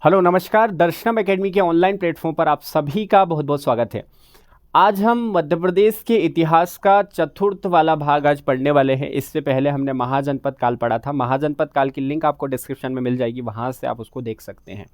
Hello नमस्कार। दर्शनम academy के ऑनलाइन प्लेटफॉर्म पर आप सभी का बहुत बहुत स्वागत है। आज हम मध्य प्रदेश के इतिहास का चतुर्थ वाला भाग आज पढ़ने वाले हैं। इससे पहले हमने महाजनपद काल पढ़ा था। महाजनपद काल की लिंक आपको डिस्क्रिप्शन में मिल जाएगी, वहाँ से आप उसको देख सकते हैं।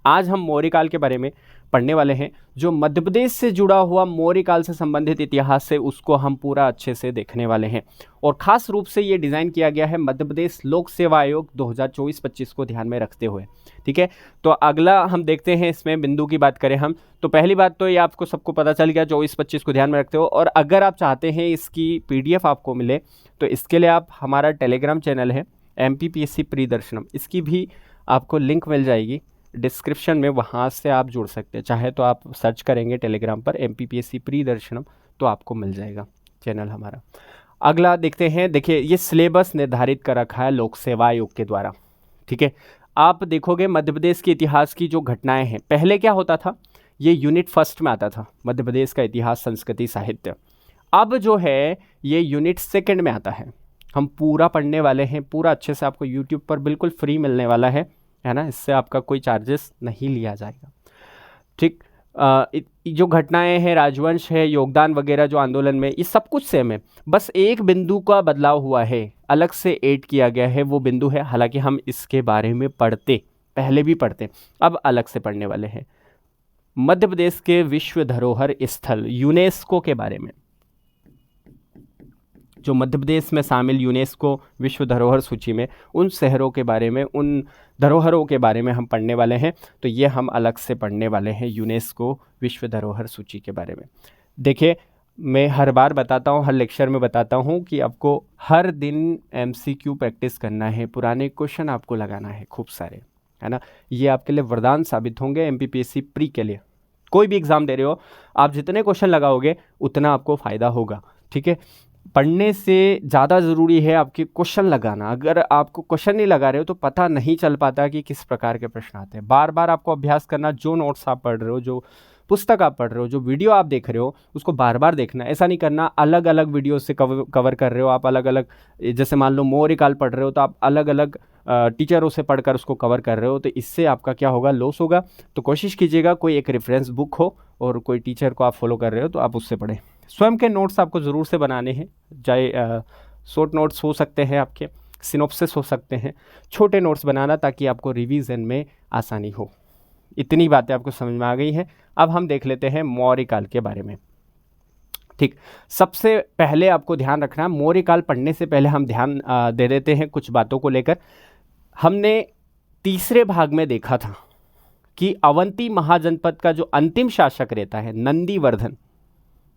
आज हम मौर्य काल के बारे में पढ़ने वाले हैं। जो मध्य प्रदेश से जुड़ा हुआ मौर्य काल से संबंधित इतिहास है उसको हम पूरा अच्छे से देखने वाले हैं। और ख़ास रूप से ये डिज़ाइन किया गया है मध्य प्रदेश लोक सेवा आयोग 2024-25 को ध्यान में रखते हुए। ठीक है, तो अगला हम देखते हैं। इसमें बिंदु की बात करें हम तो पहली बात तो ये आपको सबको पता चल गया 24-25 को ध्यान में रखते हो। और अगर आप चाहते हैं इसकी PDF आपको मिले तो इसके लिए आप हमारा टेलीग्राम चैनल है MPPSC प्री दर्शनम, इसकी भी आपको लिंक मिल जाएगी डिस्क्रिप्शन में, वहाँ से आप जुड़ सकते हैं। चाहे तो आप सर्च करेंगे टेलीग्राम पर MPPSC प्री दर्शनम तो आपको मिल जाएगा चैनल हमारा। अगला देखते हैं। देखिए ये सिलेबस निर्धारित कर रखा है लोक सेवा आयोग के द्वारा। ठीक है, आप देखोगे मध्य प्रदेश के इतिहास की जो घटनाएं हैं, पहले क्या होता था, ये यूनिट फर्स्ट में आता था मध्य प्रदेश का इतिहास संस्कृति साहित्य। अब जो है ये यूनिट सेकंड में आता है। हम पूरा पढ़ने वाले हैं, पूरा अच्छे से आपको यूट्यूब पर बिल्कुल फ्री मिलने वाला है ना। इससे आपका कोई चार्जेस नहीं लिया जाएगा। ठीक, जो घटनाएं हैं, राजवंश है, योगदान वगैरह जो आंदोलन में, ये सब कुछ सेम है। बस एक बिंदु का बदलाव हुआ है, अलग से ऐड किया गया है। वो बिंदु है, हालांकि हम इसके बारे में पहले भी पढ़ते, अब अलग से पढ़ने वाले हैं मध्य प्रदेश के विश्व धरोहर स्थल यूनेस्को के बारे में। जो मध्य प्रदेश में शामिल यूनेस्को विश्व धरोहर सूची में, उन शहरों के बारे में, उन धरोहरों के बारे में हम पढ़ने वाले हैं। तो ये हम अलग से पढ़ने वाले हैं यूनेस्को विश्व धरोहर सूची के बारे में। देखिए मैं हर बार बताता हूँ, हर लेक्चर में बताता हूँ कि आपको हर दिन MCQ प्रैक्टिस करना है, पुराने क्वेश्चन आपको लगाना है खूब सारे, है ना। ये आपके लिए वरदान साबित होंगे MPPSC प्री के लिए। कोई भी एग्ज़ाम दे रहे हो, आप जितने क्वेश्चन लगाओगे उतना आपको फ़ायदा होगा। ठीक है, पढ़ने से ज़्यादा ज़रूरी है आपके क्वेश्चन लगाना। अगर आपको क्वेश्चन नहीं लगा रहे हो तो पता नहीं चल पाता कि किस प्रकार के प्रश्न आते हैं। बार बार आपको अभ्यास करना, जो नोट्स आप पढ़ रहे हो, जो पुस्तक आप पढ़ रहे हो, जो वीडियो आप देख रहे हो, उसको बार बार देखना। ऐसा नहीं करना अलग अलग वीडियो से कवर कर रहे हो आप, अलग अलग। जैसे मान लो मौर्य काल पढ़ रहे हो तो आप अलग अलग टीचरों से पढ़कर उसको कवर कर रहे हो, तो इससे आपका क्या होगा, लॉस होगा। तो कोशिश कीजिएगा कोई एक रेफरेंस बुक हो और कोई टीचर को आप फॉलो कर रहे हो तो आप उससे पढ़ें। स्वयं के नोट्स आपको ज़रूर से बनाने हैं, चाहे शॉर्ट नोट्स हो सकते हैं, आपके सिनॉप्सिस हो सकते हैं। छोटे नोट्स बनाना ताकि आपको रिवीजन में आसानी हो। इतनी बातें आपको समझ में आ गई हैं। अब हम देख लेते हैं मौर्य काल के बारे में। ठीक, सबसे पहले आपको ध्यान रखना है, मौर्य काल पढ़ने से पहले हम ध्यान दे देते हैं कुछ बातों को लेकर। हमने तीसरे भाग में देखा था कि अवंती महाजनपद का जो अंतिम शासक रहता है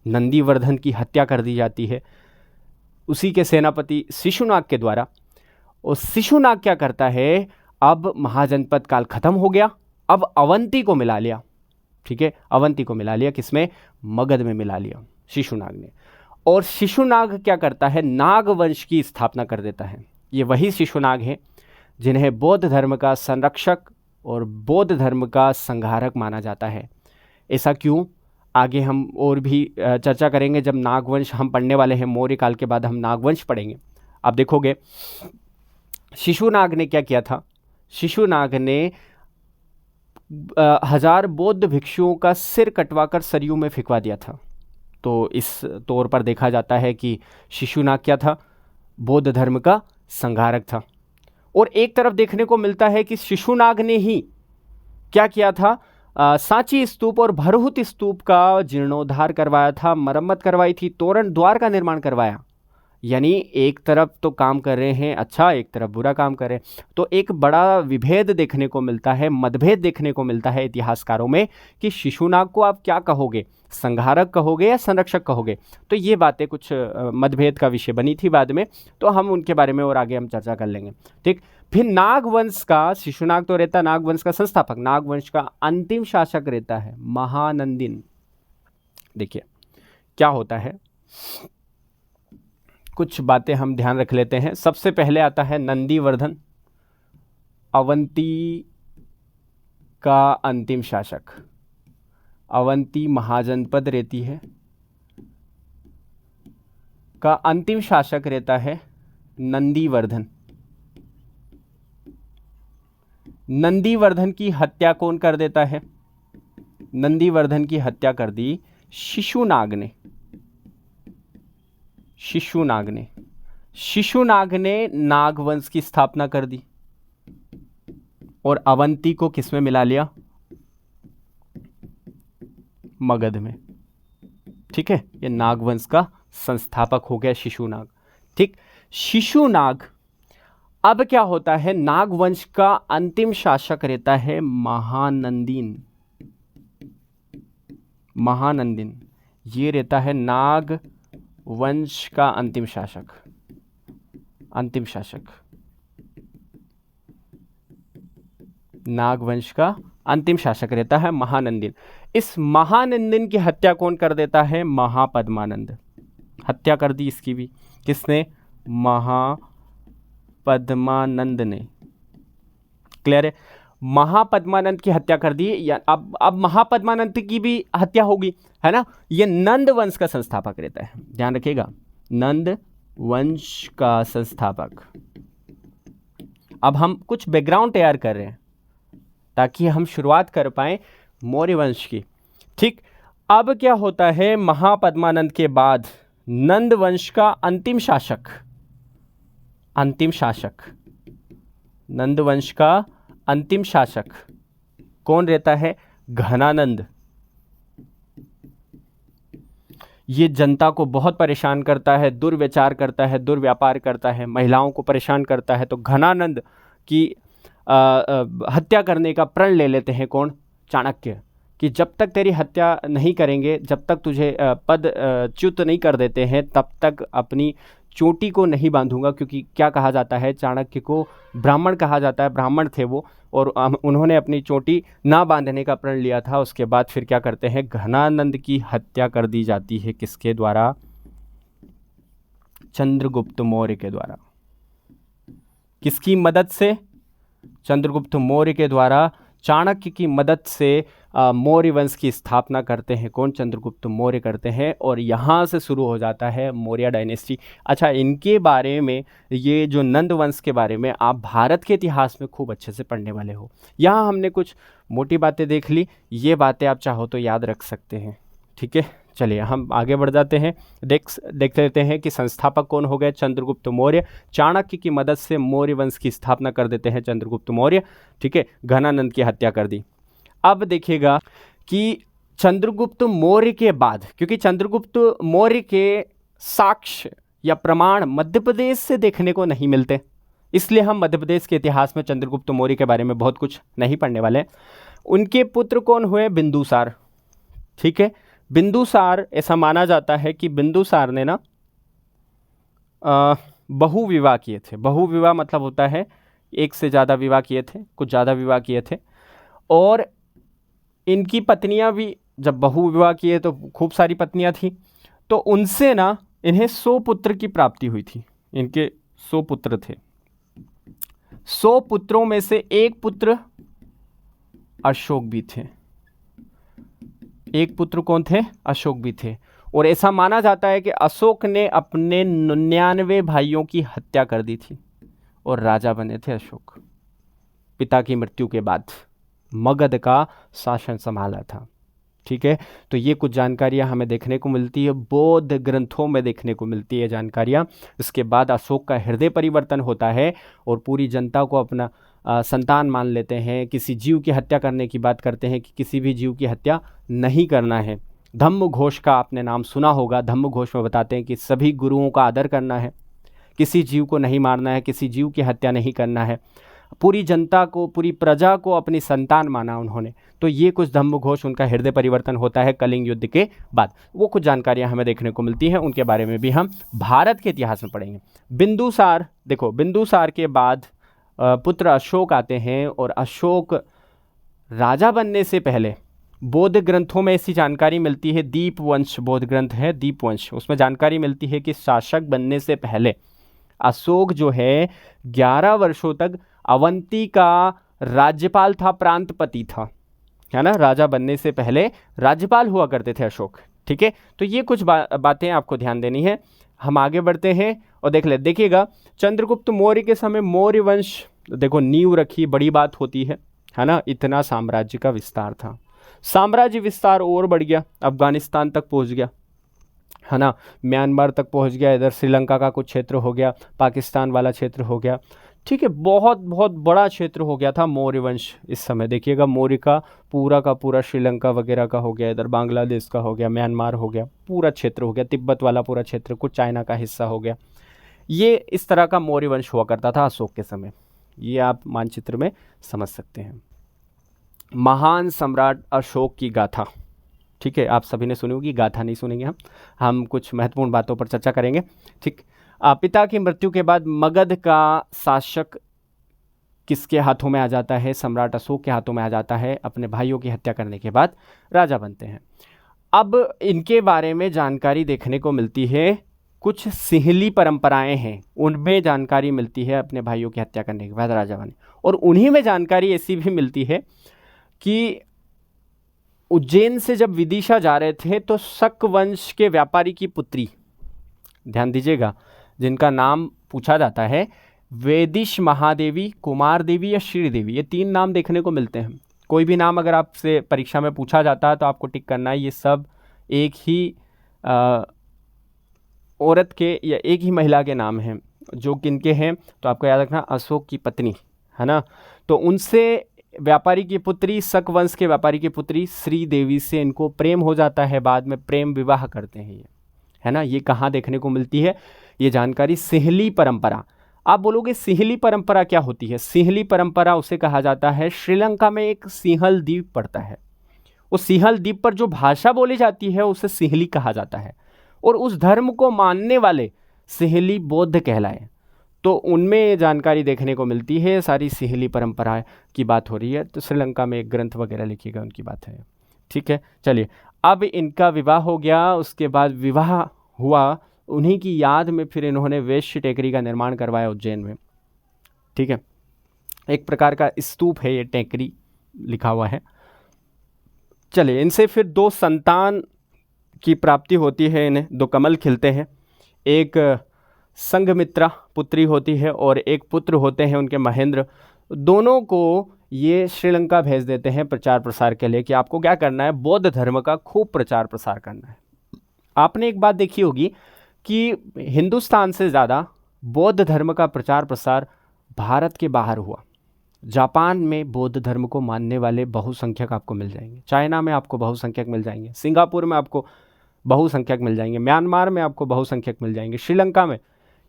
नंदीवर्धन की हत्या कर दी जाती है उसी के सेनापति शिशुनाग के द्वारा। और शिशुनाग क्या करता है, अब महाजनपद काल खत्म हो गया, अब अवंती को मिला लिया। ठीक है, अवंती को मिला लिया, किसमें, मगध में मिला लिया शिशुनाग ने। और शिशुनाग क्या करता है, नागवंश की स्थापना कर देता है। ये वही शिशुनाग हैं जिन्हें बौद्ध धर्म का संरक्षक और बौद्ध धर्म का संहारक माना जाता है। ऐसा क्यों, आगे हम और भी चर्चा करेंगे जब नागवंश हम पढ़ने वाले हैं। मौर्य काल के बाद हम नागवंश पढ़ेंगे। आप देखोगे शिशुनाग ने क्या किया था, शिशुनाग ने 1000 बौद्ध भिक्षुओं का सिर कटवाकर सरयू में फेंकवा दिया था। तो इस तौर पर देखा जाता है कि शिशुनाग क्या था, बौद्ध धर्म का संहारक था। और एक तरफ देखने को मिलता है कि शिशुनाग ने ही क्या किया था, सांची स्तूप और भरहुत स्तूप का जीर्णोद्धार करवाया था, मरम्मत करवाई थी, तोरण द्वार का निर्माण करवाया। यानी एक तरफ तो काम कर रहे हैं अच्छा, एक तरफ बुरा काम कर रहे हैं। तो एक बड़ा विभेद देखने को मिलता है, मतभेद देखने को मिलता है इतिहासकारों में कि शिशुनाग को आप क्या कहोगे, संहारक कहोगे या संरक्षक कहोगे। तो ये बातें कुछ मतभेद का विषय बनी थी बाद में, तो हम उनके बारे में और आगे हम चर्चा कर लेंगे। ठीक, फिर नागवंश का, शिशुनाग तो रहता नागवंश का संस्थापक, नागवंश का अंतिम शासक रहता है महानंदिन। देखिए क्या होता है, कुछ बातें हम ध्यान रख लेते हैं। सबसे पहले आता है नंदीवर्धन, अवंती का अंतिम शासक। अवंती महाजनपद रहती है, का अंतिम शासक रहता है नंदीवर्धन। नंदीवर्धन की हत्या कौन कर देता है? नंदीवर्धन की हत्या कर दी शिशुनाग ने। शिशुनाग ने। शिशुनाग ने नागवंश की स्थापना कर दी और अवंती को किसमें मिला लिया? मगध में। ठीक है, ये नागवंश का संस्थापक हो गया शिशुनाग। ठीक, शिशुनाग। अब क्या होता है, नागवंश का अंतिम शासक रहता है महानंदीन। महानंदीन ये रहता है नागवंश का अंतिम शासक। अंतिम शासक नागवंश का अंतिम शासक रहता है महानंदीन। इस महानंदीन की हत्या कौन कर देता है? महापद्मानंद। हत्या कर दी इसकी भी। किसने? महापद्मानंद ने। क्लियर है? महापद्मानंद की हत्या कर दी। या अब महापद्मानंद की भी हत्या होगी, है ना। ये नंद वंश का संस्थापक रहता है, ध्यान रखिएगा, नंद वंश का संस्थापक। अब हम कुछ बैकग्राउंड तैयार कर रहे हैं ताकि हम शुरुआत कर पाए मौर्य वंश की। ठीक, अब क्या होता है, महापद्मानंद के बाद नंद वंश का अंतिम शासक, अंतिम शासक, नंद वंश का अंतिम शासक कौन रहता है? घनानंद। ये जनता को बहुत परेशान करता है, दुर्व्यचार करता है, दुर्व्यापार करता है, महिलाओं को परेशान करता है। तो घनानंद की हत्या करने का प्रण ले लेते हैं कौन? चाणक्य, कि जब तक तेरी हत्या नहीं करेंगे, जब तक तुझे पद च्युत नहीं कर देते हैं, तब तक अपनी चोटी को नहीं बांधूंगा। क्योंकि क्या कहा जाता है, चाणक्य को ब्राह्मण कहा जाता है, ब्राह्मण थे वो, और उन्होंने अपनी चोटी ना बांधने का प्रण लिया था। उसके बाद फिर क्या करते हैं, घनानंद की हत्या कर दी जाती है। किसके द्वारा? चंद्रगुप्त मौर्य के द्वारा। किसकी मदद से? चंद्रगुप्त मौर्य के द्वारा। चाणक्य की मदद से मौर्य वंश की स्थापना करते हैं कौन? चंद्रगुप्त मौर्य करते हैं, और यहाँ से शुरू हो जाता है मौर्य डायनेस्टी। अच्छा, इनके बारे में, ये जो नंद वंश के बारे में आप भारत के इतिहास में खूब अच्छे से पढ़ने वाले हो। यहाँ हमने कुछ मोटी बातें देख ली, ये बातें आप चाहो तो याद रख सकते हैं। ठीक है, चलिए हम आगे बढ़ जाते हैं। देख लेते हैं कि संस्थापक कौन हो गए? चंद्रगुप्त मौर्य। चाणक्य की मदद से मौर्य वंश की स्थापना कर देते हैं चंद्रगुप्त मौर्य। ठीक है, घनानंद की हत्या कर दी। अब देखिएगा कि चंद्रगुप्त मौर्य के बाद, क्योंकि चंद्रगुप्त मौर्य के साक्ष्य या प्रमाण मध्य प्रदेश से देखने को नहीं मिलते, इसलिए हम मध्य प्रदेश के इतिहास में चंद्रगुप्त मौर्य के बारे में बहुत कुछ नहीं पढ़ने वाले। उनके पुत्र कौन हुए? बिंदुसार। ठीक है, बिंदुसार, ऐसा माना जाता है कि बिंदुसार ने ना बहुविवाह किए थे। बहुविवाह मतलब होता है एक से ज़्यादा विवाह किए थे, कुछ ज़्यादा विवाह किए थे। और इनकी पत्नियां भी, जब बहुविवाह किए तो खूब सारी पत्नियां थी, तो उनसे ना इन्हें 100 पुत्र की प्राप्ति हुई थी। इनके 100 पुत्र थे। 100 पुत्रों में से एक पुत्र अशोक भी थे। एक पुत्र कौन थे? अशोक भी थे। और ऐसा माना जाता है कि अशोक ने अपने 99 भाइयों की हत्या कर दी थी और राजा बने थे अशोक। पिता की मृत्यु के बाद मगध का शासन संभाला था। ठीक है, तो ये कुछ जानकारियां हमें देखने को मिलती है, बौद्ध ग्रंथों में देखने को मिलती है जानकारियां। इसके बाद अशोक का हृदय परिवर्तन होता है और पूरी जनता को अपना संतान मान लेते हैं। किसी जीव की हत्या करने की बात करते हैं कि किसी भी जीव की हत्या नहीं करना है। धम्म घोष का आपने नाम सुना होगा। धम्म घोष में बताते हैं कि सभी गुरुओं का आदर करना है, किसी जीव को नहीं मारना है, किसी जीव की हत्या नहीं करना है। पूरी जनता को, पूरी प्रजा को अपनी संतान माना उन्होंने। तो ये कुछ धम्म घोष, उनका हृदय परिवर्तन होता है कलिंग युद्ध के बाद। वो कुछ जानकारियां हमें देखने को मिलती हैं, उनके बारे में भी हम भारत के इतिहास में पढ़ेंगे। बिंदुसार, देखो बिंदुसार के बाद पुत्र अशोक आते हैं, और अशोक राजा बनने से पहले बौद्ध ग्रंथों में ऐसी जानकारी मिलती है, दीपवंश बौद्ध ग्रंथ है दीपवंश, उसमें जानकारी मिलती है कि शासक बनने से पहले अशोक जो है 11 वर्षों तक अवंती का राज्यपाल था, प्रांतपति था, है ना। राजा बनने से पहले राज्यपाल हुआ करते थे अशोक। ठीक है, तो ये कुछ बातें आपको ध्यान देनी है। हम आगे बढ़ते हैं और देखिएगा चंद्रगुप्त मौर्य के समय मौर्य वंश देखो नींव रखी, बड़ी बात होती है ना। इतना साम्राज्य का विस्तार था, साम्राज्य विस्तार और बढ़ गया, अफगानिस्तान तक पहुंच गया, है ना, म्यांमार तक पहुंच गया, इधर श्रीलंका का कुछ क्षेत्र हो गया, पाकिस्तान वाला क्षेत्र हो गया, ठीक है, बहुत बहुत बड़ा क्षेत्र हो गया था मौर्य वंश। इस समय देखिएगा मौर्य का पूरा श्रीलंका वगैरह का हो गया, इधर बांग्लादेश का हो गया, म्यांमार हो गया, पूरा क्षेत्र हो गया, तिब्बत वाला पूरा क्षेत्र, कुछ चाइना का हिस्सा हो गया। ये इस तरह का मौर्य वंश हुआ करता था अशोक के समय, ये आप मानचित्र में समझ सकते हैं। महान सम्राट अशोक की गाथा, ठीक है, आप सभी ने सुनी होगी, गाथा नहीं सुनेंगे हम कुछ महत्वपूर्ण बातों पर चर्चा करेंगे। ठीक, पिता की मृत्यु के बाद मगध का शासक किसके हाथों में आ जाता है? सम्राट अशोक के हाथों में आ जाता है। अपने भाइयों की हत्या करने के बाद राजा बनते हैं। अब इनके बारे में जानकारी देखने को मिलती है, कुछ सिंहली परंपराएं हैं उनमें जानकारी मिलती है अपने भाइयों की हत्या करने के बाद राजा बने। और उन्हीं में जानकारी ऐसी भी मिलती है कि उज्जैन से जब विदिशा जा रहे थे तो शक वंश के व्यापारी की पुत्री, ध्यान दीजिएगा, जिनका नाम पूछा जाता है वेदिश महादेवी, कुमार देवी या श्रीदेवी, ये 3 नाम देखने को मिलते हैं। कोई भी नाम अगर आपसे परीक्षा में पूछा जाता है तो आपको टिक करना है, ये सब एक ही औरत के या एक ही महिला के नाम हैं। जो किनके हैं तो आपको याद रखना, अशोक की पत्नी, है ना। तो उनसे व्यापारी की पुत्री, शक वंश के व्यापारी की पुत्री श्रीदेवी से इनको प्रेम हो जाता है, बाद में प्रेम विवाह करते हैं ये, है ना। ये कहाँ देखने को मिलती है ये जानकारी? सिंहली परंपरा। आप बोलोगे सिंहली परंपरा क्या होती है? सिंहली परंपरा उसे कहा जाता है, श्रीलंका में एक सिंहल द्वीप पड़ता है, उस सिंहल द्वीप पर जो भाषा बोली जाती है उसे सिंहली कहा जाता है, और उस धर्म को मानने वाले सिंहली बौद्ध कहलाए। तो उनमें जानकारी देखने को मिलती है, सारी सिंहली परंपरा की बात हो रही है। तो श्रीलंका में एक ग्रंथ वगैरह लिखिएगा, उनकी बात है, ठीक है। चलिए, अब इनका विवाह हो गया, उसके बाद विवाह हुआ, उन्हीं की याद में फिर इन्होंने वैश्य टेकरी का निर्माण करवाया उज्जैन में, ठीक है। एक प्रकार का स्तूप है ये, टेकरी लिखा हुआ है। चलिए, इनसे फिर 2 संतान की प्राप्ति होती है, इन्हें 2 कमल खिलते हैं। एक संघमित्रा पुत्री होती है और एक पुत्र होते हैं उनके महेंद्र। दोनों को ये श्रीलंका भेज देते हैं प्रचार प्रसार के लिए कि आपको क्या करना है, बौद्ध धर्म का खूब प्रचार प्रसार करना है। आपने एक बात देखी होगी कि हिंदुस्तान से ज़्यादा बौद्ध धर्म का प्रचार प्रसार भारत के बाहर हुआ। जापान में बौद्ध धर्म को मानने वाले बहुसंख्यक आपको मिल जाएंगे, चाइना में आपको बहुसंख्यक मिल जाएंगे, सिंगापुर में आपको बहुसंख्यक मिल जाएंगे, म्यांमार में आपको बहुसंख्यक मिल जाएंगे, श्रीलंका में,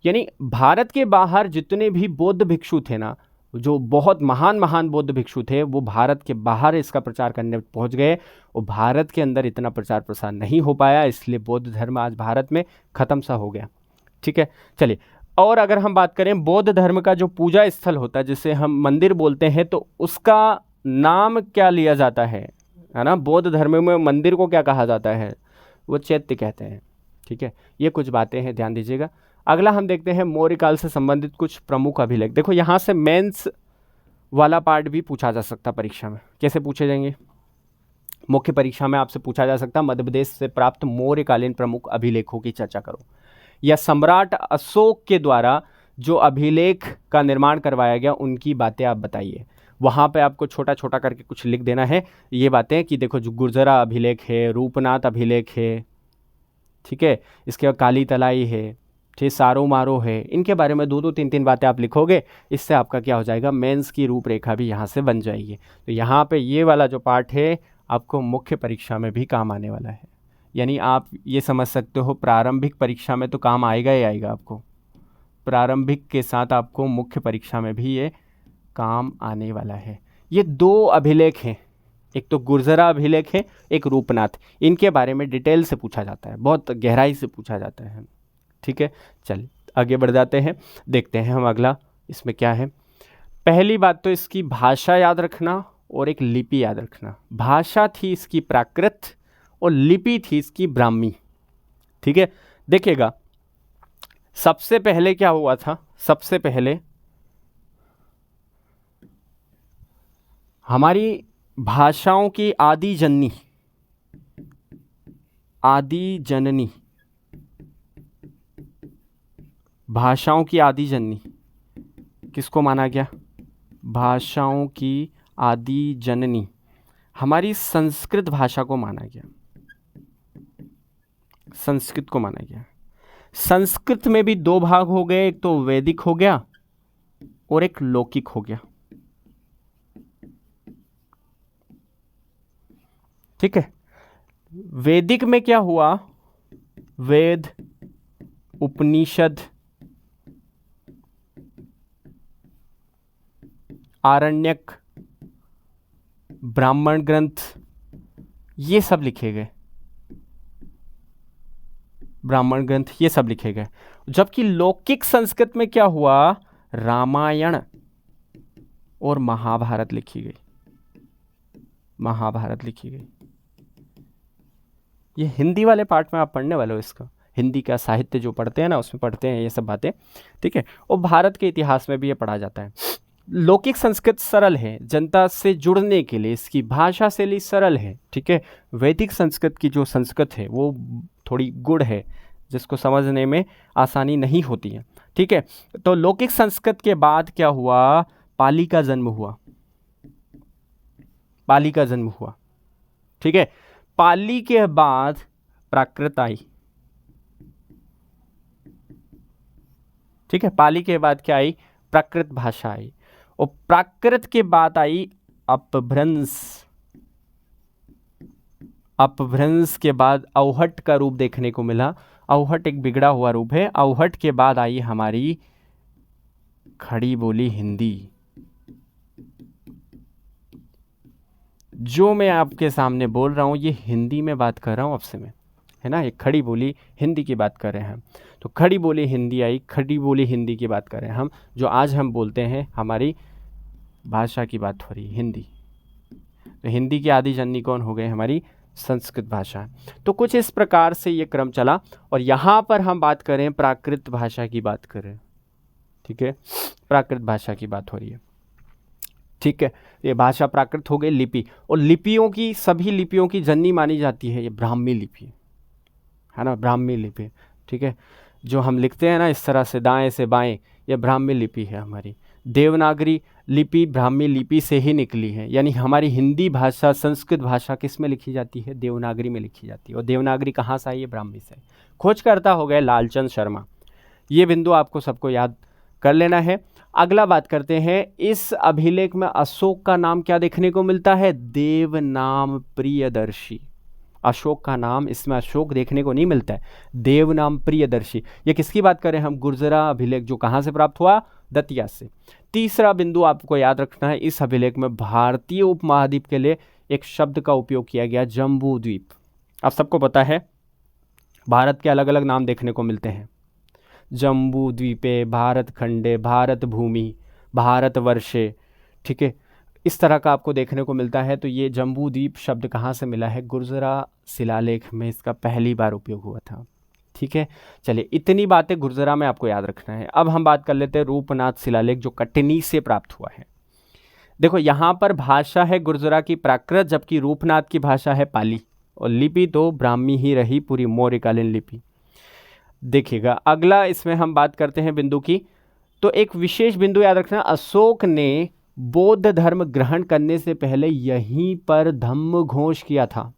यानी भारत के बाहर जितने भी बौद्ध भिक्षु थे ना, जो बहुत महान महान बौद्ध भिक्षु थे, वो भारत के बाहर इसका प्रचार करने पहुंच गए, और भारत के अंदर इतना प्रचार प्रसार नहीं हो पाया, इसलिए बौद्ध धर्म आज भारत में ख़त्म सा हो गया, ठीक है। चलिए, और अगर हम बात करें बौद्ध धर्म का जो पूजा स्थल होता है, जिसे हम मंदिर बोलते हैं, तो उसका नाम क्या लिया जाता है ना। बौद्ध धर्म में मंदिर को क्या कहा जाता है? वो चैत्य कहते हैं, ठीक है। ये कुछ बातें हैं, ध्यान दीजिएगा। अगला हम देखते हैं मौर्य काल से संबंधित कुछ प्रमुख अभिलेख। देखो, यहाँ से मेंस वाला पार्ट भी पूछा जा सकता परीक्षा में। कैसे पूछे जाएंगे? मुख्य परीक्षा में आपसे पूछा जा सकता मध्य प्रदेश से प्राप्त मौर्यकालीन प्रमुख अभिलेखों की चर्चा करो, या सम्राट अशोक के द्वारा जो अभिलेख का निर्माण करवाया गया उनकी बातें आप बताइए। वहाँ पे आपको छोटा छोटा करके कुछ लिख देना है ये बातें कि देखो, जो गुर्जरा अभिलेख है, रूपनाथ अभिलेख है, ठीक है, इसके बाद काली तलाई है, ठीक, सारो मारो है, इनके बारे में 2-2, 3-3 बातें आप लिखोगे, इससे आपका क्या हो जाएगा, मेंस की रूपरेखा भी यहाँ से बन जाएगी। तो यहाँ पे ये वाला जो पार्ट है आपको मुख्य परीक्षा में भी काम आने वाला है, यानी आप ये समझ सकते हो प्रारंभिक परीक्षा में तो काम आएगा ही आएगा आपको, प्रारंभिक के साथ आपको मुख्य परीक्षा में भी ये काम आने वाला है। ये 2 अभिलेख हैं, एक तो गुर्जरा अभिलेख है, एक रूपनाथ, इनके बारे में डिटेल से पूछा जाता है, बहुत गहराई से पूछा जाता है, ठीक है। चलिए आगे बढ़ जाते हैं, देखते हैं हम अगला इसमें क्या है। पहली बात तो इसकी भाषा याद रखना और एक लिपि याद रखना। भाषा थी इसकी प्राकृत और लिपि थी इसकी ब्राह्मी, ठीक है। देखिएगा, सबसे पहले क्या हुआ था, सबसे पहले हमारी भाषाओं की आदि जननी भाषाओं की आदि जननी किसको माना गया? भाषाओं की आदि जननी हमारी संस्कृत भाषा को माना गया, संस्कृत को माना गया। संस्कृत में भी दो भाग हो गए, एक तो वैदिक हो गया और एक लौकिक हो गया। ठीक है, वैदिक में क्या हुआ, वेद, उपनिषद, आरण्यक, ब्राह्मण ग्रंथ, ये सब लिखे गए, ब्राह्मण ग्रंथ ये सब लिखे गए। जबकि लौकिक संस्कृत में क्या हुआ, रामायण और महाभारत लिखी गई, महाभारत लिखी गई। ये हिंदी वाले पार्ट में आप पढ़ने वाले हो, इसका हिंदी का साहित्य जो पढ़ते हैं ना उसमें पढ़ते हैं ये सब बातें। ठीक है, और भारत के इतिहास में भी ये पढ़ा जाता है। लौकिक संस्कृत सरल है, जनता से जुड़ने के लिए इसकी भाषा शैली सरल है। ठीक है, वैदिक संस्कृत की जो संस्कृत है वो थोड़ी गुड़ है, जिसको समझने में आसानी नहीं होती है। ठीक है, तो लौकिक संस्कृत के बाद क्या हुआ, पाली का जन्म हुआ, पाली का जन्म हुआ। ठीक है, पाली के बाद प्राकृत आई। ठीक है, पाली के बाद क्या आई, प्राकृत भाषा आई, और प्राकृत के बाद आई अपभ्रंश। अपभ्रंश के बाद अवहट का रूप देखने को मिला। अवहट एक बिगड़ा हुआ रूप है। अवहट के बाद आई हमारी खड़ी बोली हिंदी। जो मैं आपके सामने बोल रहा हूँ ये हिंदी में बात कर रहा हूँ आपसे मैं, है ना, एक खड़ी बोली हिंदी की बात कर रहे हैं हम। तो खड़ी बोली हिंदी आई, खड़ी बोली हिंदी की बात कर रहे हैं हम, जो आज हम बोलते हैं हमारी भाषा की बात हो रही है, हिंदी। तो हिंदी की आदि जननी कौन हो गए, हमारी संस्कृत भाषा। तो कुछ इस प्रकार से ये क्रम चला, और यहाँ पर हम बात करें प्राकृत भाषा की बात करें। ठीक है, प्राकृत भाषा की बात हो रही है। ठीक है, ये भाषा प्राकृत हो गई। लिपि, और लिपियों की, सभी लिपियों की जननी मानी जाती है ये ब्राह्मी लिपि, है ना, ब्राह्मी लिपि। ठीक है, जो हम लिखते हैं ना इस तरह से दाएं से बाएं, ये ब्राह्मी लिपि है हमारी। देवनागरी लिपि ब्राह्मी लिपि से ही निकली है, यानी हमारी हिंदी भाषा, संस्कृत भाषा किस में लिखी जाती है, देवनागरी में लिखी जाती है। और देवनागरी कहाँ से आई है, ब्राह्मी से। खोजकर्ता हो गए लालचंद शर्मा। ये बिंदु आपको सबको याद कर लेना है। अगला बात करते हैं, इस अभिलेख में अशोक का नाम क्या देखने को मिलता है, देवनाम प्रियदर्शी। अशोक का नाम, इसमें अशोक देखने को नहीं मिलता है, देवनाम प्रियदर्शी। ये किसकी बात करें हम, गुर्जरा अभिलेख, जो कहाँ से प्राप्त हुआ, दतिया से। तीसरा बिंदु आपको याद रखना है, इस अभिलेख में भारतीय उपमहाद्वीप के लिए एक शब्द का उपयोग किया गया, जम्बू द्वीप। आप सबको पता है भारत के अलग अलग नाम देखने को मिलते हैं, जम्बू द्वीपे, भारत खंडे, भारत भूमि, भारत वर्षे। ठीक है, इस तरह का आपको देखने को मिलता है। तो ये जम्बू द्वीप शब्द कहाँ से मिला है, गुर्जरा शिलालेख में इसका पहली बार उपयोग हुआ था। ठीक है, चलिए इतनी बातें गुर्जरा में आपको याद रखना है। अब हम बात कर लेते हैं रूपनाथ शिलालेख, जो कटनी से प्राप्त हुआ है। देखो यहाँ पर भाषा है गुर्जरा की प्राकृत, जबकि रूपनाथ की भाषा है पाली, और लिपि तो ब्राह्मी ही रही पूरी, मौर्यकालीन लिपि। देखिएगा अगला, इसमें हम बात करते हैं बिंदु की। तो एक विशेष बिंदु याद रखना, अशोक ने बौद्ध धर्म ग्रहण करने से पहले यहीं पर धम्म घोष किया था,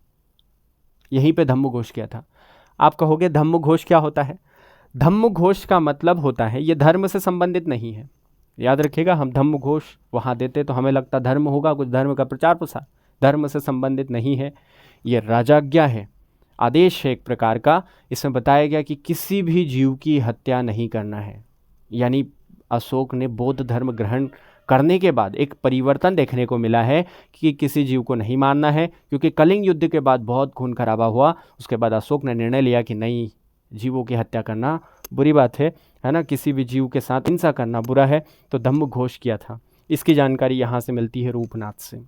यहीं पे धम्म घोष किया था। आप कहोगे धम्म घोष क्या होता है, धम्म घोष का मतलब होता है, ये धर्म से संबंधित नहीं है। याद रखिएगा, हम धम्म घोष वहाँ देते तो हमें लगता धर्म होगा, कुछ धर्म का प्रचार प्रसार, धर्म से संबंधित नहीं है। ये राजाज्ञा है, आदेश है एक प्रकार का। इसमें बताया गया कि किसी भी जीव की हत्या नहीं करना है। यानी अशोक ने बौद्ध धर्म ग्रहण करने के बाद एक परिवर्तन देखने को मिला है कि किसी जीव को नहीं मारना है, क्योंकि कलिंग युद्ध के बाद बहुत खून खराबा हुआ। उसके बाद अशोक ने निर्णय लिया कि नहीं, जीवों की हत्या करना बुरी बात है ना, किसी भी जीव के साथ हिंसा करना बुरा है। तो धम्म घोष किया था। इसकी जानकारी यहाँ से मिलती है रूपनाथ से।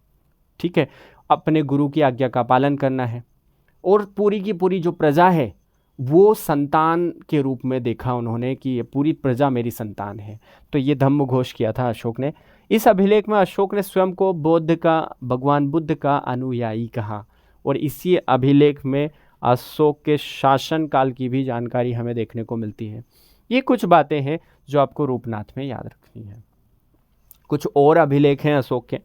ठीक है, अपने गुरु की आज्ञा का पालन करना है, और पूरी की पूरी जो प्रजा है वो संतान के रूप में देखा उन्होंने कि ये पूरी प्रजा मेरी संतान है। तो ये धम्म घोष किया था अशोक ने। इस अभिलेख में अशोक ने स्वयं को बौद्ध का, भगवान बुद्ध का अनुयायी कहा, और इसी अभिलेख में अशोक के शासन काल की भी जानकारी हमें देखने को मिलती है। ये कुछ बातें हैं जो आपको रूपनाथ में याद रखनी है। कुछ और अभिलेख हैं अशोक के,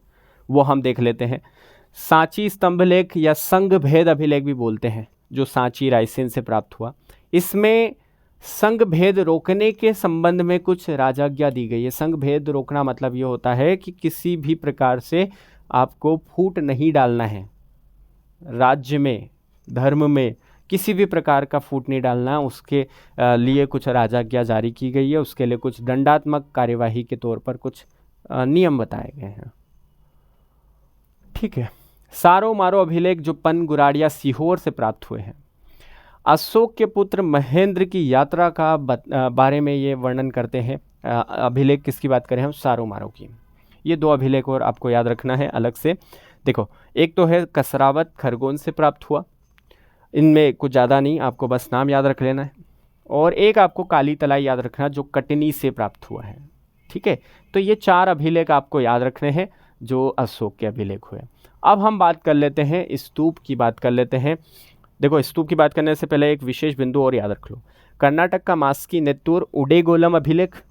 वो हम देख लेते हैं। सांची स्तंभलेख या संघ भेद अभिलेख भी बोलते हैं, जो सांची रायसेन से प्राप्त हुआ। इसमें संघ भेद रोकने के संबंध में कुछ राजाज्ञा दी गई है। संघ भेद रोकना मतलब ये होता है कि किसी भी प्रकार से आपको फूट नहीं डालना है, राज्य में, धर्म में किसी भी प्रकार का फूट नहीं डालना, उसके लिए कुछ राजाज्ञा जारी की गई है। उसके लिए कुछ दंडात्मक कार्यवाही के तौर पर कुछ नियम बताए गए हैं। ठीक है। सारो मारो अभिलेख जो पन गुराड़िया सीहोर से प्राप्त हुए हैं। अशोक के पुत्र महेंद्र की यात्रा का बारे में ये वर्णन करते हैं। अभिलेख किसकी बात करें हम? सारो मारो की। ये दो अभिलेख और आपको याद रखना है अलग से। देखो, एक तो है कसरावत खरगोन से प्राप्त हुआ, इनमें कुछ ज़्यादा नहीं, आपको बस नाम याद रख लेना है। और एक आपको काली तलाई याद रखना जो कटनी से प्राप्त हुआ है। ठीक है, तो ये 4 अभिलेख आपको याद रखने हैं जो अशोक के अभिलेख हुए। अब हम बात कर लेते हैं स्तूप की, बात कर लेते हैं। देखो, स्तूप की बात करने से पहले एक विशेष बिंदु और याद रख लो। कर्नाटक का मास्की नेत्तूर उडेगोलम अभिलेख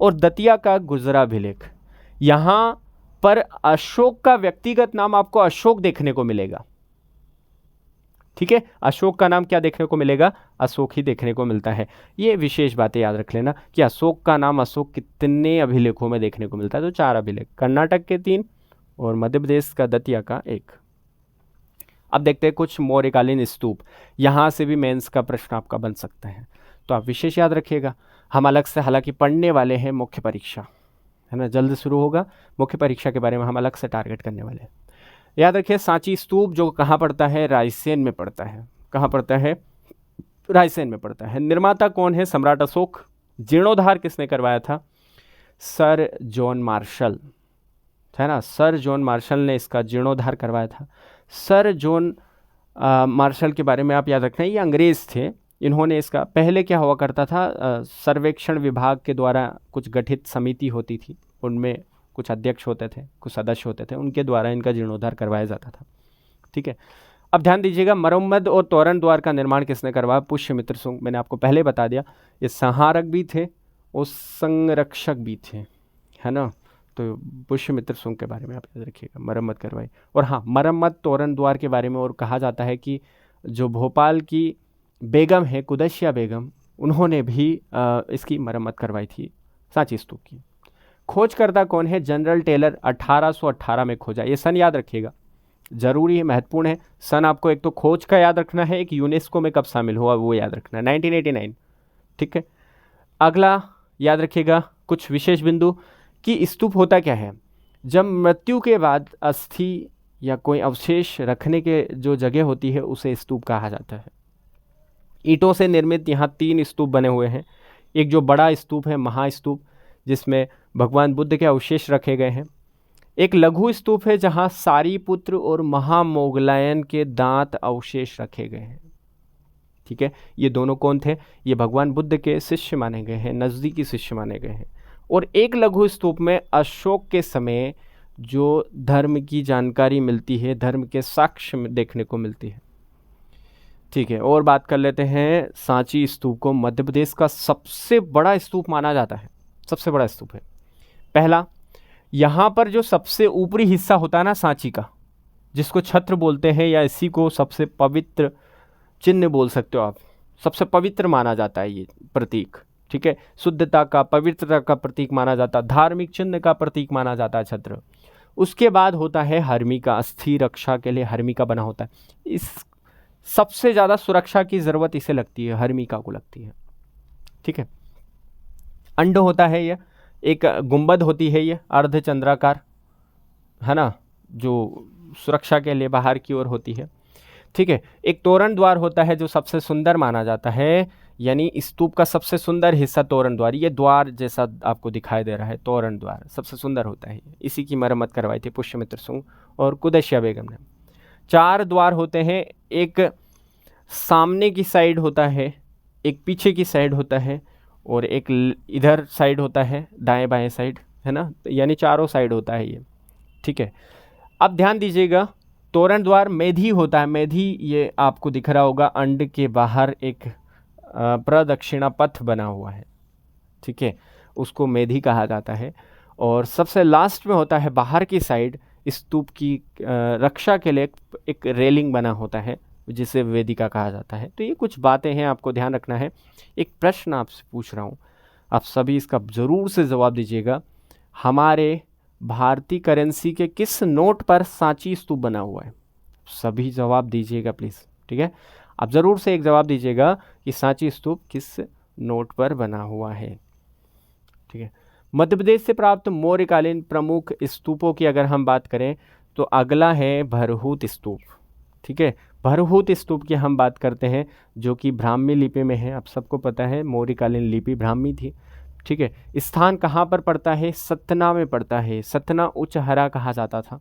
और दतिया का गुजरा अभिलेख, यहाँ पर अशोक का व्यक्तिगत नाम आपको अशोक देखने को मिलेगा। ठीक है, अशोक का नाम क्या देखने को मिलेगा? अशोक ही देखने को मिलता है। ये विशेष बातें याद रख लेना कि अशोक का नाम अशोक कितने अभिलेखों में देखने को मिलता है। तो 4 अभिलेख, कर्नाटक के 3 और मध्य प्रदेश का दतिया का 1। अब देखते हैं कुछ मौर्यकालीन स्तूप। यहाँ से भी मेंस का प्रश्न आपका बन सकता है, तो आप विशेष याद रखिएगा। हम अलग से हालांकि पढ़ने वाले हैं, मुख्य परीक्षा है ना, जल्द शुरू होगा। मुख्य परीक्षा के बारे में हम अलग से टारगेट करने वाले हैं। याद रखिए, सांची स्तूप जो कहाँ पड़ता है? रायसेन में पड़ता है। कहाँ पड़ता है? रायसेन में पड़ता है। निर्माता कौन है? सम्राट अशोक। जीर्णोद्धार किसने करवाया था? सर जॉन मार्शल, है ना, सर जॉन मार्शल ने इसका जीर्णोद्धार करवाया था। सर जॉन मार्शल के बारे में आप याद रखना, ये अंग्रेज़ थे। इन्होंने इसका, पहले क्या हुआ करता था, सर्वेक्षण विभाग के द्वारा कुछ गठित समिति होती थी, उनमें कुछ अध्यक्ष होते थे, कुछ सदस्य होते थे, उनके द्वारा इनका जीर्णोद्धार करवाया जाता था। ठीक है, अब ध्यान दीजिएगा, मरम्मत और तोरण द्वार का निर्माण किसने करवाया? पुष्यमित्र सुंग। मैंने आपको पहले बता दिया, ये संहारक भी थे और संरक्षक भी थे, है ना। तो पुष्यमित्र सुंग के बारे में आप याद रखिएगा, मरम्मत करवाई। और हाँ, मरम्मत तोरण द्वार के बारे में और कहा जाता है कि जो भोपाल की बेगम है, कुदशिया बेगम, उन्होंने भी इसकी मरम्मत करवाई थी सांची स्तूप की। खोजकर्ता कौन है? जनरल टेलर, 1818 में खोजा। ये सन याद रखिएगा, जरूरी है, महत्वपूर्ण है। सन आपको एक तो खोज का याद रखना है, एक यूनेस्को में कब शामिल हुआ वो याद रखना है, 1989। ठीक है, अगला याद रखिएगा कुछ विशेष बिंदु कि स्तूप होता क्या है। जब मृत्यु के बाद अस्थि या कोई अवशेष रखने के जो जगह होती है उसे स्तूप कहा जाता है। ईंटों से निर्मित यहाँ 3 स्तूप बने हुए हैं। एक जो बड़ा स्तूप है महास्तूप, जिसमें भगवान बुद्ध के अवशेष रखे गए हैं। एक लघु स्तूप है जहाँ सारीपुत्र और महामोगलायन के दांत अवशेष रखे गए हैं। ठीक है, ये दोनों कौन थे? ये भगवान बुद्ध के शिष्य माने गए हैं, नज़दीकी शिष्य माने गए हैं। और एक लघु स्तूप में अशोक के समय जो धर्म की जानकारी मिलती है, धर्म के साक्ष्य देखने को मिलती है। ठीक है, और बात कर लेते हैं, सांची स्तूप को मध्य प्रदेश का सबसे बड़ा स्तूप माना जाता है, सबसे बड़ा स्तूप है। पहला, यहाँ पर जो सबसे ऊपरी हिस्सा होता है ना सांची का, जिसको छत्र बोलते हैं या इसी को सबसे पवित्र चिन्ह बोल सकते हो आप, सबसे पवित्र माना जाता है ये प्रतीक। ठीक है, शुद्धता का, पवित्रता का प्रतीक माना जाता, धार्मिक चिन्ह का प्रतीक माना जाता है छत्र। उसके बाद होता है हर्मिका, अस्थि रक्षा के लिए हर्मिका बना होता है। इस सबसे ज़्यादा सुरक्षा की ज़रूरत इसे लगती है, हर्मिका को लगती है। ठीक है, अंड होता है यह, एक गुंबद होती है ये अर्धचंद्राकार, है ना, जो सुरक्षा के लिए बाहर की ओर होती है। ठीक है, एक तोरण द्वार होता है जो सबसे सुंदर माना जाता है, यानी स्तूप का सबसे सुंदर हिस्सा तोरण द्वार, ये द्वार जैसा आपको दिखाई दे रहा है, तोरण द्वार सबसे सुंदर होता है। इसी की मरम्मत करवाई थी पुष्यमित्र सुंग और कुदशिया बेगम ने। 4 द्वार होते हैं, एक सामने की साइड होता है, एक पीछे की साइड होता है और एक इधर साइड होता है, दाएं बाएं साइड, है ना, यानी चारों साइड होता है ये। ठीक है, अब ध्यान दीजिएगा, तोरण द्वार मेधी होता है। मेधी ये आपको दिख रहा होगा, अंड के बाहर एक प्रदक्षिणा पथ बना हुआ है। ठीक है, उसको मेधी कहा जाता है। और सबसे लास्ट में होता है बाहर की साइड स्तूप की रक्षा के लिए एक रेलिंग बना होता है जिसे वेदिका कहा जाता है। तो ये कुछ बातें हैं, आपको ध्यान रखना है। एक प्रश्न आपसे पूछ रहा हूँ, आप सभी इसका ज़रूर से जवाब दीजिएगा। हमारे भारतीय करेंसी के किस नोट पर सांची स्तूप बना हुआ है? सभी जवाब दीजिएगा प्लीज़, ठीक है। आप ज़रूर से एक जवाब दीजिएगा कि सांची स्तूप किस नोट पर बना हुआ है, ठीक है। मध्य प्रदेश से प्राप्त मौर्यकालीन प्रमुख स्तूपों की अगर हम बात करें तो अगला है भरहूत स्तूप, ठीक है। भरहूत स्तूप की हम बात करते हैं जो कि ब्राह्मी लिपि में है। आप सबको पता है मौर्यकालीन लिपि ब्राह्मी थी, ठीक है। स्थान कहाँ पर पड़ता है? सतना में पड़ता है। सतना उच्चहरा कहा जाता था,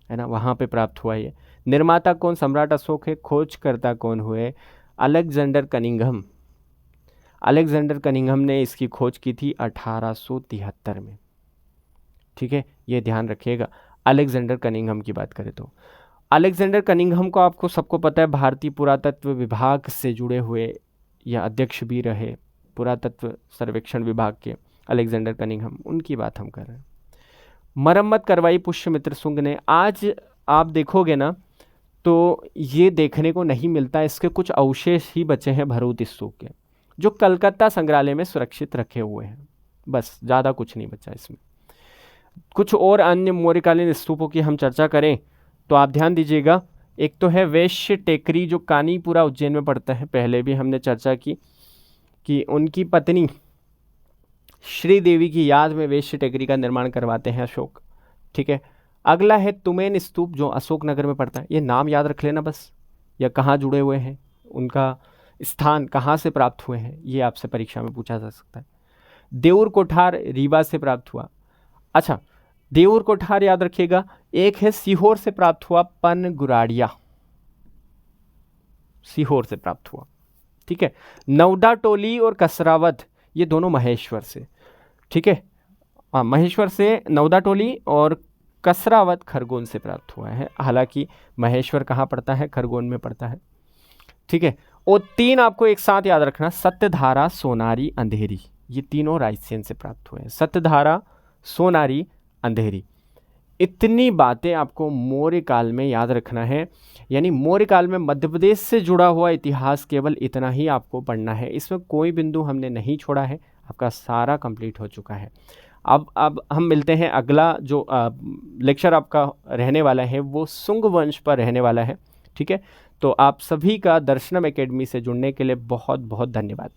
है ना, वहाँ पे प्राप्त हुआ ये। निर्माता कौन? सम्राट अशोक है। खोजकर्ता कौन हुए? Alexander Cunningham. अलेक्जेंडर कनिंघम ने इसकी खोज की थी 1873 में, ठीक है, ये ध्यान रखिएगा। अलेक्जेंडर कनिंघम की बात करें तो अलेक्जेंडर कनिंघम को आपको सबको पता है भारतीय पुरातत्व विभाग से जुड़े हुए या अध्यक्ष भी रहे पुरातत्व सर्वेक्षण विभाग के। अलेक्जेंडर कनिंघम, उनकी बात हम कर रहे हैं। मरम्मत करवाई पुष्यमित्र शुंग ने। आज आप देखोगे ना तो ये देखने को नहीं मिलता, इसके कुछ अवशेष ही बचे हैं भरहूत स्तूप के, जो कलकत्ता संग्रहालय में सुरक्षित रखे हुए हैं, बस, ज़्यादा कुछ नहीं बचा इसमें। कुछ और अन्य मौर्यकालीन स्तूपों की हम चर्चा करें तो आप ध्यान दीजिएगा। एक तो है वैश्य टेकरी जो कानीपुरा उज्जैन में पड़ता है, पहले भी हमने चर्चा की कि उनकी पत्नी श्रीदेवी की याद में वैश्य टेकरी का निर्माण करवाते हैं अशोक, ठीक है। अगला है तुमेन स्तूप जो अशोकनगर में पड़ता है। ये नाम याद रख लेना बस, या कहाँ जुड़े हुए हैं, उनका स्थान कहाँ से प्राप्त हुए हैं, ये आपसे परीक्षा में पूछा जा सकता है। देऊर कोठार रीवा से प्राप्त हुआ। अच्छा, देऊर कोठार याद रखिएगा। एक है सीहोर से प्राप्त हुआ पन गुराड़िया, सीहोर से प्राप्त हुआ, ठीक है। नवदा टोली और कसरावत ये दोनों महेश्वर से, ठीक है। महेश्वर से नवदा टोली और कसरावत खरगोन से प्राप्त हुआ है। हालांकि महेश्वर कहाँ पड़ता है? खरगोन में पड़ता है, ठीक है। और तीन आपको एक साथ याद रखना, सत्यधारा, सोनारी, अंधेरी, ये तीनों रायसेन से प्राप्त हुए हैं। सत्यधारा, सोनारी, अंधेरी, इतनी बातें आपको मौर्य काल में याद रखना है। यानी मौर्य काल में मध्य प्रदेश से जुड़ा हुआ इतिहास केवल इतना ही आपको पढ़ना है, इसमें कोई बिंदु हमने नहीं छोड़ा है, आपका सारा कंप्लीट हो चुका है। अब हम मिलते हैं। अगला जो लेक्चर आपका रहने वाला है वो शुंग वंश पर रहने वाला है, ठीक है। तो आप सभी का दर्शनम एकेडमी से जुड़ने के लिए बहुत बहुत धन्यवाद।